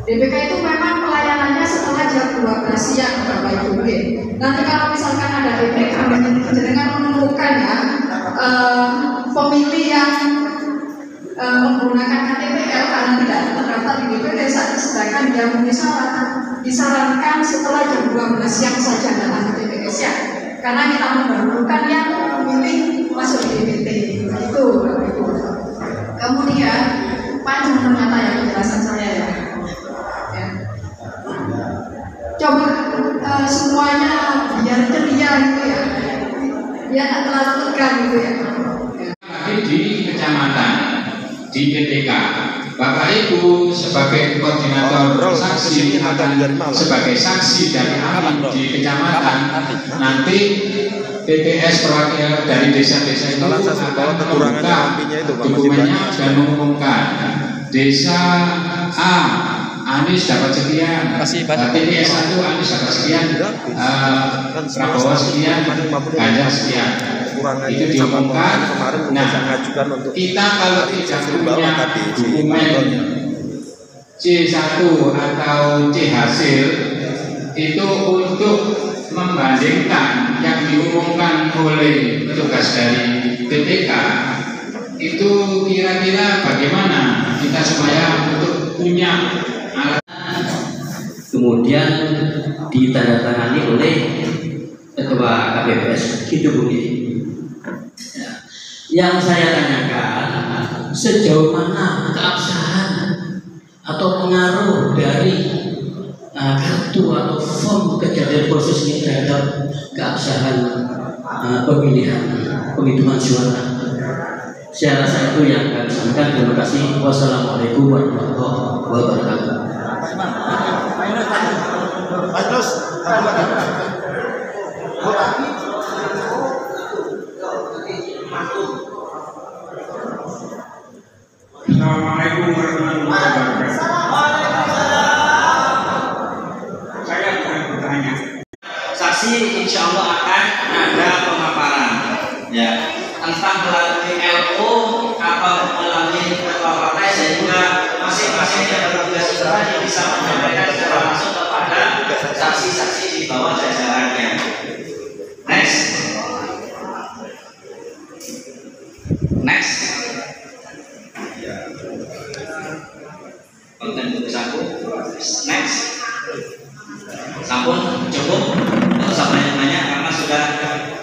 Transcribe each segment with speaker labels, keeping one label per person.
Speaker 1: DPK itu memang pelayanannya setelah jam 12 siang Bapak Ibu. Nanti kalau misalkan ada DPK dengan menemukan ya pemilih yang menggunakan KTPL karena tidak terdaftar di DPD, sedangkan dia memenuhi syarat, disarankan setelah jam 12 siang saja datang ke TPS-nya, karena kita mendahulukan yang memilih masuk di DPD itu. Kemudian panjang ternyata ya penjelasan saya ya. Coba semuanya biar ceria gitu ya, biar tak terlalu tegang gitu ya.
Speaker 2: Tapi di kecamatan, di PTK, Bapak Ibu sebagai koordinator saksi akan sebagai saksi dari ahli di kecamatan, nanti PPS perwakilan dari desa-desa itu akan membuka dokumennya dan mengumumkan desa A Anies dapat sekian, TPS 1 Anies dapat sekian, Prabowo sekian, Ganjar sekian. Itu diumumkan. Nah, kita kalau tidak punya dokumen C1 atau C hasil itu untuk membandingkan yang diumumkan oleh petugas dari BPK, itu kira-kira bagaimana kita supaya untuk punya alat.
Speaker 3: Kemudian ditandatangani oleh ketua KPPS gitu Bu. Yang saya tanyakan, sejauh mana keabsahan atau pengaruh dari kartu atau form kejadian proses ini terhadap keabsahan pemilihan penghitungan suara. Saya rasa itu yang kami sampaikan. Terima kasih. Wassalamualaikum warahmatullahi wabarakatuh.
Speaker 4: Assalamualaikum warahmatullahi wabarakatuh. Saya akan bertanya.
Speaker 5: Saksi insya Allah akan ada pemaparan ya tentang melalui LO atau melalui ketua partai, sehingga masing-masing yang bertugas itu bisa menyampaikan secara langsung kepada saksi-saksi di bawah jajarannya. Next. Konten tulis aku. Next. Sampun cukup untuk banyak-banyak karena sudah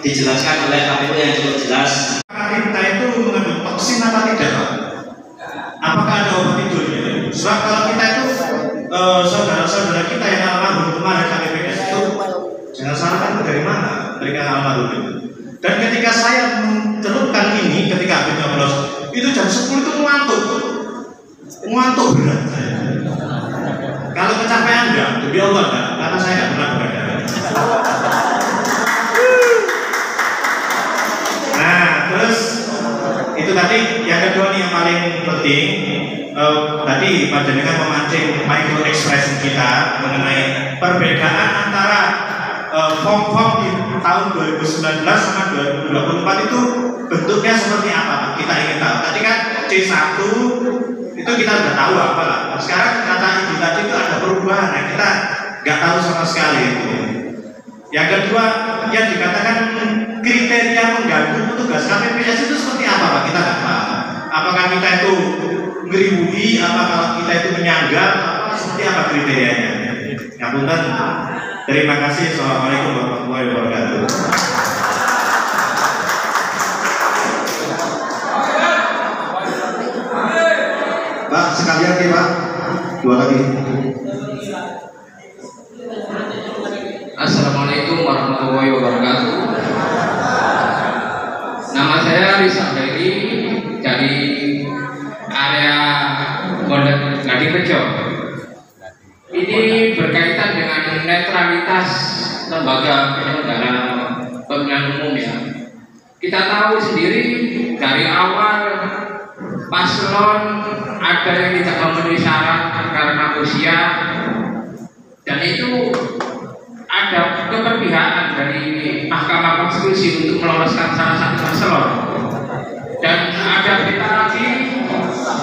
Speaker 5: dijelaskan oleh KPU yang cukup jelas.
Speaker 4: Kita itu mengandung toksin apa tidak? Apakah ada obat tidurnya? Sebab kalau kita itu saudara-saudara kita yang almarhum kemarin KPPS itu jangan salahkan dari mana mereka almarhum itu. Dan ketika saya mencelupkan ini ketika habis nyoblos itu jam 10 itu ngantuk berat saya. Kalau kecapean enggak, demi Allah enggak, karena saya enggak pernah begadang. Nah, terus itu tadi yang kedua nih yang paling penting. Tadi panjenengan memancing micro expression kita mengenai perbedaan antara form-form di tahun 2019 sama 2024 itu bentuknya seperti apa? Kita ingin tahu. Tadi kan C1 itu kita udah tahu apa lah. Sekarang kata ibu tadi itu ada perubahan yang kita nggak tahu sama sekali itu. Yang kedua yang dikatakan kriteria mengganggu petugas KPPS itu seperti apa Pak? Kita nggak tahu. Apakah kita itu ngeribuhi, apa kalau kita itu menyanggar, apa seperti apa kriterianya? Yang punten. Terima kasih. Assalamualaikum warahmatullahi wabarakatuh.
Speaker 6: Pak, sekalian nih Pak, dua lagi.
Speaker 7: Assalamualaikum warahmatullahi wabarakatuh. Nama saya Rizal Heri dari area Pondok Gading Rejo. Ini berkaitan dengan netralitas lembaga penyelenggara pemilihan umum ya. Kita tahu sendiri dari awal paslon ada yang tidak memenuhi syarat karena usia, dan itu ada keberpihakan dari Mahkamah Konstitusi untuk meloloskan salah satu paslon. Dan ada berita lagi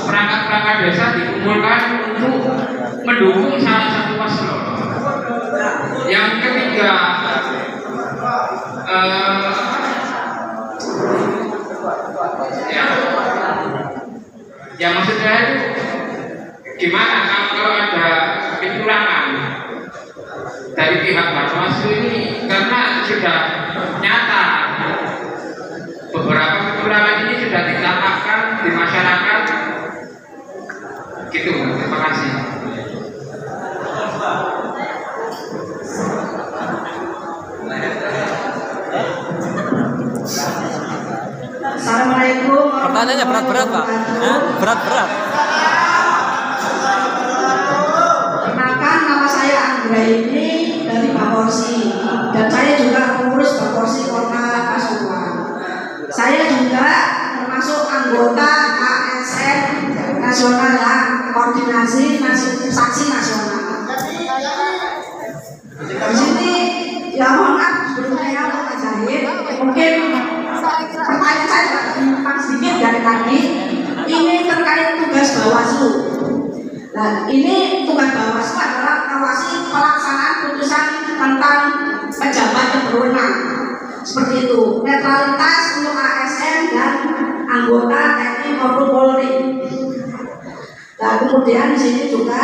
Speaker 7: perangkat-perangkat desa dikumpulkan untuk mendukung salah satu paslon. Yang ketiga, ya maksudnya itu gimana kalau ada kecurangan dari pihak Bawaslu ini, karena sudah nyata beberapa kecurangan ini sudah ditangkapkan di masyarakat gitu. Terima kasih.
Speaker 1: Assalamualaikum.
Speaker 8: Pertanyaannya berat-berat, Pak. Berat-berat.
Speaker 1: Perkenalkan, nama saya Anggra ini dari Baporsi, dan saya juga pengurus Baporsi Kota Pasuruan. Saya juga termasuk anggota ASN nasional ya, koordinasi saksi nasional. Di sini ya mohon maaf sebelumnya Pak Zahid, mungkin pertanyaan saya tentang sedikit dari tadi. Ini terkait tugas Bawaslu. Nah, ini tugas Bawaslu adalah mengawasi pelaksanaan putusan tentang pejabat yang berwenang. Seperti itu, netralitas untuk ASN dan anggota TNI maupun Polri. Nah, kemudian di sini juga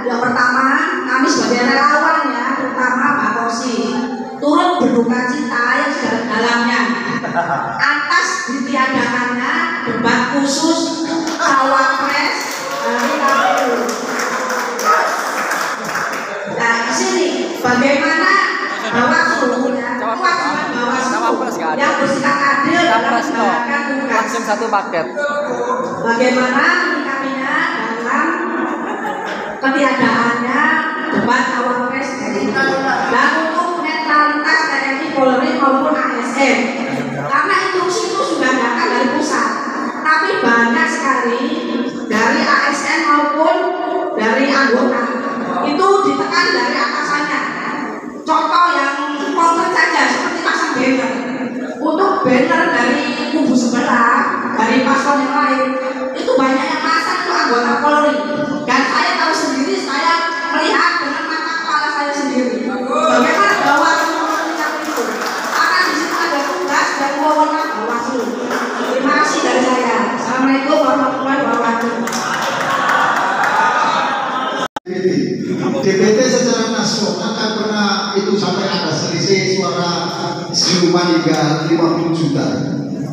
Speaker 1: yang pertama, kami sebagai relawan ya, terutama Baporsi, turut berduka cita yang sedalam-dalamnya atas ditiadakannya debat khusus cawapres dari KPU. Nah, di sini bagaimana Bawaslu ya, kewajiban Bawaslu yang bersikap adil dalam menjalankan tugas.
Speaker 8: Satu paket.
Speaker 1: Bagaimana menyikapinya dalam ketiadaannya debat cawapres dari dan untuk netralitas TNI Polri maupun ASN, karena instruksi itu sudah datang dari pusat, tapi banyak sekali dari ASN maupun dari anggota itu ditekan dari atasannya. Contoh yang konkret saja seperti pasang banner, untuk banner dari kubu sebelah, dari paslon yang lain, itu banyak yang pasang itu anggota Polri, dan saya tahu sendiri, saya melihat dengan mata kepala saya sendiri bagaimana Bawaslu mencapai itu, karena di situ ada tugas dan wewenang Bawaslu. Terima kasih dari saya. Assalamualaikum warahmatullahi wabarakatuh.
Speaker 6: DPT secara nasional kan pernah itu sampai ada selisih suara siluman hingga 50 juta.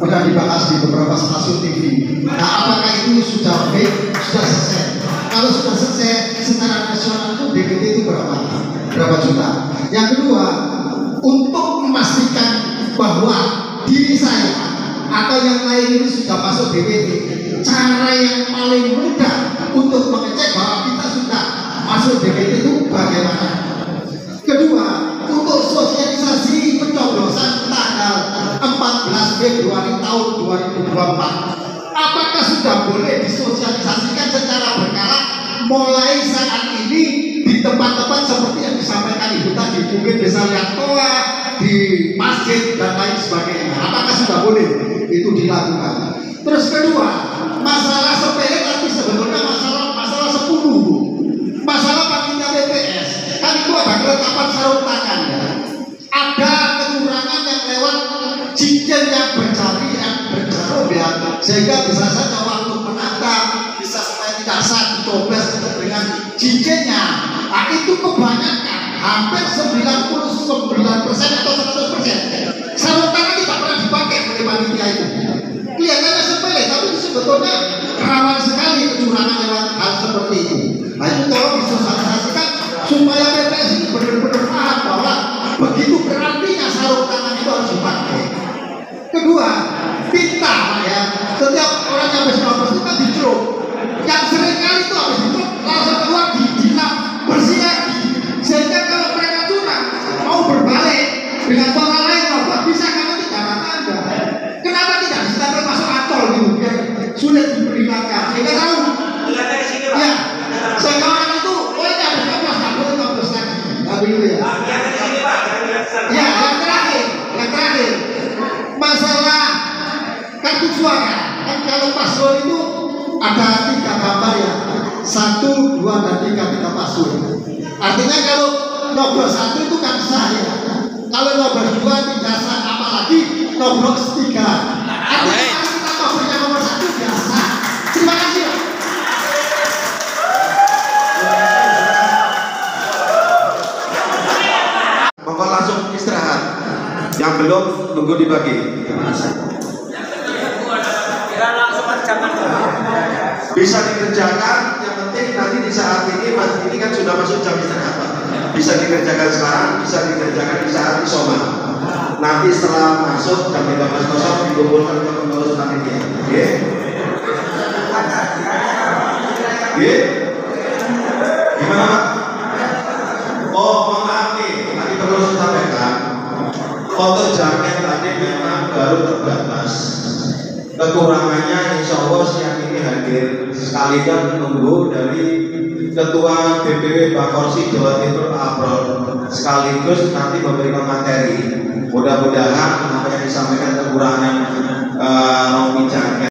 Speaker 6: Pernah dibahas di beberapa stasiun TV. Nah, apakah itu sudah sudah selesai? Kalau sudah selesai secara nasional itu DPT itu berapa juta? Yang kedua, untuk memastikan bahwa diri saya atau yang lain itu sudah masuk DPT, cara yang paling mudah untuk mengecek bahwa kita sudah masuk DPT itu bagaimana? Kedua, untuk sosialisasi pencoblosan tanggal 14 Februari tahun 2024, apakah sudah boleh disosialisasikan secara berkala mulai saat ini di tempat-tempat seperti yang disampaikan Ibu tadi, mungkin desa Liatoa, di masjid dan lain sebagainya? Apakah sudah boleh itu dilakukan? Terus kedua, masalah sepele tapi sebetulnya masalah 10, masalah panitia BPS kan itu ada kelengkapan sarung tangan ya, ada kecurangan yang lewat cincin yang berjari yang berjarum ya, sehingga bisa saja waktu menata bisa supaya tidak sah dicoblos dengan cincinnya. Nah, itu kebanyakan hampir 99% atau 100% sarung tangan tidak pernah dipakai oleh panitia itu. Kelihatannya sepele tapi sebetulnya rawan sekali kecurangan lewat hal seperti itu. Nah, itu tolong disosialisasikan supaya BPS ini benar-benar paham bahwa begitu berartinya sarung tangan itu harus dipakai. Kedua, tinta ya, setiap orang yang habis ngapus itu kan dicelup, yang sering kali itu habis dicelup langsung keluar dilap bersih lagi, sehingga kalau mereka curang mau berbalik dengan suara lain bahwa bisa karena tidak mata Anda. Kenapa tidak ditempel masuk atol gitu biar sulit diperlihatkan, sehingga tahu ya, sehingga orang itu boleh habis ngapus tak boleh ngapus lagi. Tapi itu ya. Ya, yang terakhir masalah kartu suara. Kan kalau paslon itu ada 3 gambar ya, 1, 2, dan 3 kita paslon. Artinya kalau nyoblos 1 itu kan sah ya. Kalau nyoblos 2 tidak sah, apalagi nyoblos 3. Artinya kita nyoblosnya nomor 1 tidak sah. Terima kasih Pak.
Speaker 9: Monggo langsung istirahat. Yang belum nunggu dibagi. Bisa dikerjakan, yang penting nanti di saat ini kan sudah masuk jam istirahat Pak. Bisa dikerjakan sekarang, bisa dikerjakan di saat isoman. Nanti setelah masuk jam 13.00 dikumpulkan ke pengurus panitia. Oke? Oke? Gimana Pak? Oh, mohon maaf nih, tadi perlu saya sampaikan. Foto jaket tadi memang baru terbatas. Kekurangannya insya Allah siang ini hadir sekalian menunggu dari Ketua DPW Bakorsi Jawa Timur April sekaligus nanti memberikan materi. Mudah-mudahan apa yang disampaikan